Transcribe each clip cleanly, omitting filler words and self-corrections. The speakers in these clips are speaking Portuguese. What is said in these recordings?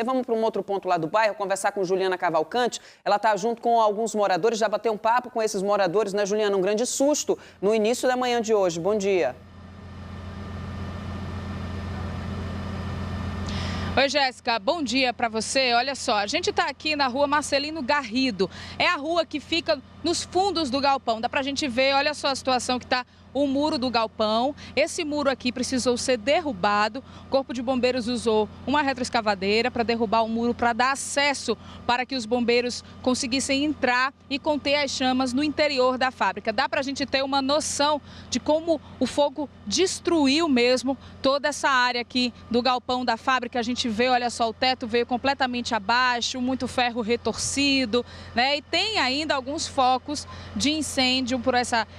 Vamos para um outro ponto lá do bairro, conversar com Juliana Cavalcante. Ela está junto com alguns moradores, já bateu um papo com esses moradores, né, Juliana? Um grande susto no início da manhã de hoje. Bom dia. Oi, Jéssica, bom dia para você. Olha só, a gente está aqui na rua Marcelino Garrido. É a rua que fica nos fundos do galpão. Dá para a gente ver, olha só a situação que está o muro do galpão. Esse muro aqui precisou ser derrubado. O Corpo de Bombeiros usou uma retroescavadeira para derrubar o muro, para dar acesso para que os bombeiros conseguissem entrar e conter as chamas no interior da fábrica. Dá para a gente ter uma noção de como o fogo destruiu mesmo toda essa área aqui do galpão da fábrica. A gente vê, olha só, o teto veio completamente abaixo, muito ferro retorcido, né? E tem ainda alguns focos de incêndio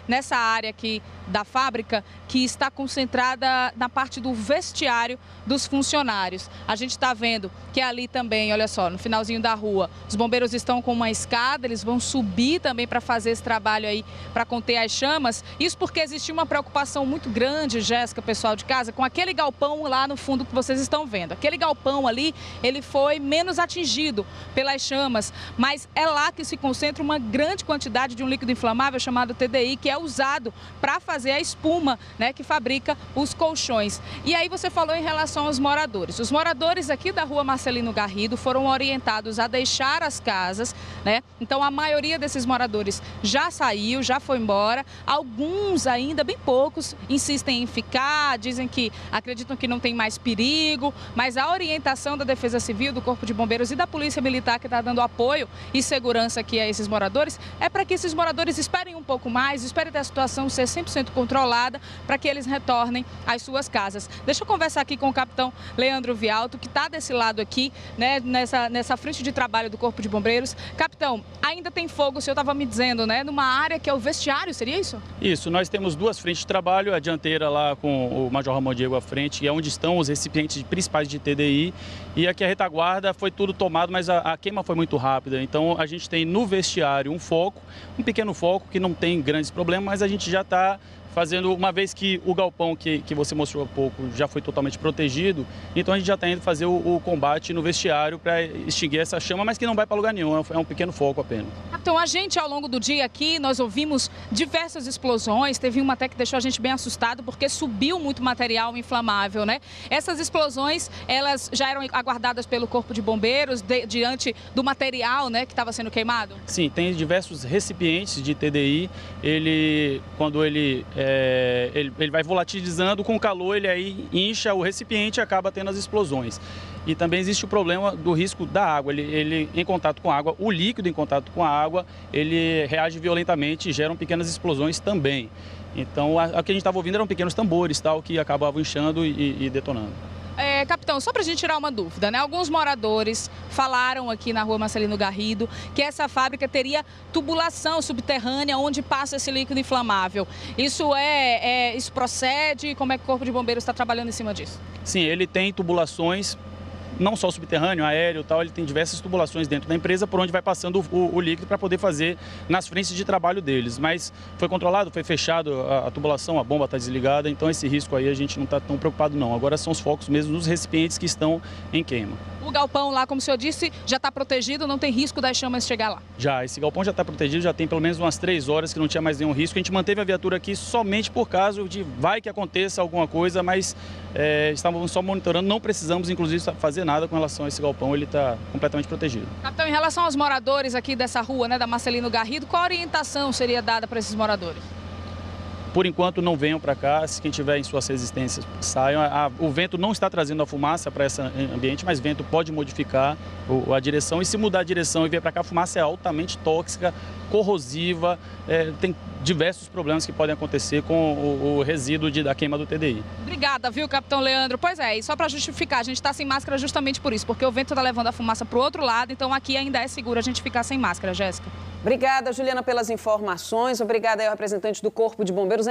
nessa área aqui da fábrica, que está concentrada na parte do vestiário dos funcionários. A gente está vendo que ali também, olha só, no finalzinho da rua, os bombeiros estão com uma escada, eles vão subir também para fazer esse trabalho aí, para conter as chamas. Isso porque existia uma preocupação muito grande, Jéssica, pessoal de casa, com aquele galpão lá no fundo que vocês estão vendo. Aquele galpão ali, ele foi menos atingido pelas chamas, mas é lá que se concentra uma grande quantidade de um líquido inflamável chamado TDI, que é usado para fazer a espuma, né, que fabrica os colchões. E aí você falou em relação aos moradores. Os moradores aqui da rua Marcelino Garrido foram orientados a deixar as casas, né? Então a maioria desses moradores já saiu, já foi embora. Alguns ainda, bem poucos, insistem em ficar, dizem que acreditam que não tem mais perigo, mas a orientação da Defesa Civil, do Corpo de Bombeiros e da Polícia Militar, que está dando apoio e segurança aqui a esses moradores, é para que esses moradores esperem um pouco mais, esperem a situação ser 100% controlada, para que eles retornem às suas casas. Deixa eu conversar aqui com o capitão Leandro Vialto, que está desse lado aqui, né, nessa frente de trabalho do Corpo de Bombeiros. Capitão, ainda tem fogo, o senhor estava me dizendo, né, numa área que é o vestiário, seria isso? Isso, nós temos duas frentes de trabalho, a dianteira lá com o Major Ramon Diego à frente, é onde estão os recipientes principais de TDI, e aqui a retaguarda foi tudo tomado, mas a queima foi muito rápida. Então a gente tem no vestiário um foco, um pequeno foco que não tem grandes problemas, mas a gente já está fazendo, uma vez que o galpão que você mostrou há pouco já foi totalmente protegido, então a gente já está indo fazer o combate no vestiário para extinguir essa chama, mas que não vai para lugar nenhum, é um pequeno foco apenas. Então a gente, ao longo do dia aqui, nós ouvimos diversas explosões, teve uma até que deixou a gente bem assustado, porque subiu muito material inflamável, né? Essas explosões, elas já eram aguardadas pelo Corpo de Bombeiros diante do material, né, que estava sendo queimado? Sim, tem diversos recipientes de TDI, quando ele vai volatilizando, com o calor ele aí incha o recipiente e acaba tendo as explosões. E também existe o problema do risco da água, ele em contato com a água, o líquido em contato com a água, ele reage violentamente e geram pequenas explosões também. Então, o que a gente estava ouvindo eram pequenos tambores, tal, que acabavam inchando e detonando. Capitão, só para a gente tirar uma dúvida, né? Alguns moradores falaram aqui na rua Marcelino Garrido que essa fábrica teria tubulação subterrânea onde passa esse líquido inflamável. Isso isso procede? Como é que o Corpo de Bombeiros está trabalhando em cima disso? Sim, ele tem tubulações, não só subterrâneo, aéreo e tal, ele tem diversas tubulações dentro da empresa por onde vai passando o líquido para poder fazer nas frentes de trabalho deles. Mas foi controlado, foi fechado a tubulação, a bomba está desligada, então esse risco aí a gente não está tão preocupado não. Agora são os focos mesmo nos recipientes que estão em queima. O galpão lá, como o senhor disse, já está protegido, não tem risco das chamas chegar lá? Já, esse galpão já está protegido, já tem pelo menos umas 3 horas que não tinha mais nenhum risco. A gente manteve a viatura aqui somente por caso de vai que aconteça alguma coisa, mas estávamos só monitorando, não precisamos inclusive fazer nada com relação a esse galpão, ele está completamente protegido. Capitão, em relação aos moradores aqui dessa rua, né, da Marcelino Garrido, qual a orientação seria dada para esses moradores? Por enquanto não venham para cá, se quem tiver em suas resistências saiam. O vento não está trazendo a fumaça para esse ambiente, mas vento pode modificar a direção, e se mudar a direção e vier para cá, a fumaça é altamente tóxica, corrosiva, tem diversos problemas que podem acontecer com o resíduo da queima do TDI. Obrigada, viu, capitão Leandro? Pois é, e só para justificar, a gente está sem máscara justamente por isso, porque o vento está levando a fumaça para o outro lado, então aqui ainda é seguro a gente ficar sem máscara, Jéssica. Obrigada, Juliana, pelas informações. Obrigada aí ao representante do Corpo de Bombeiros.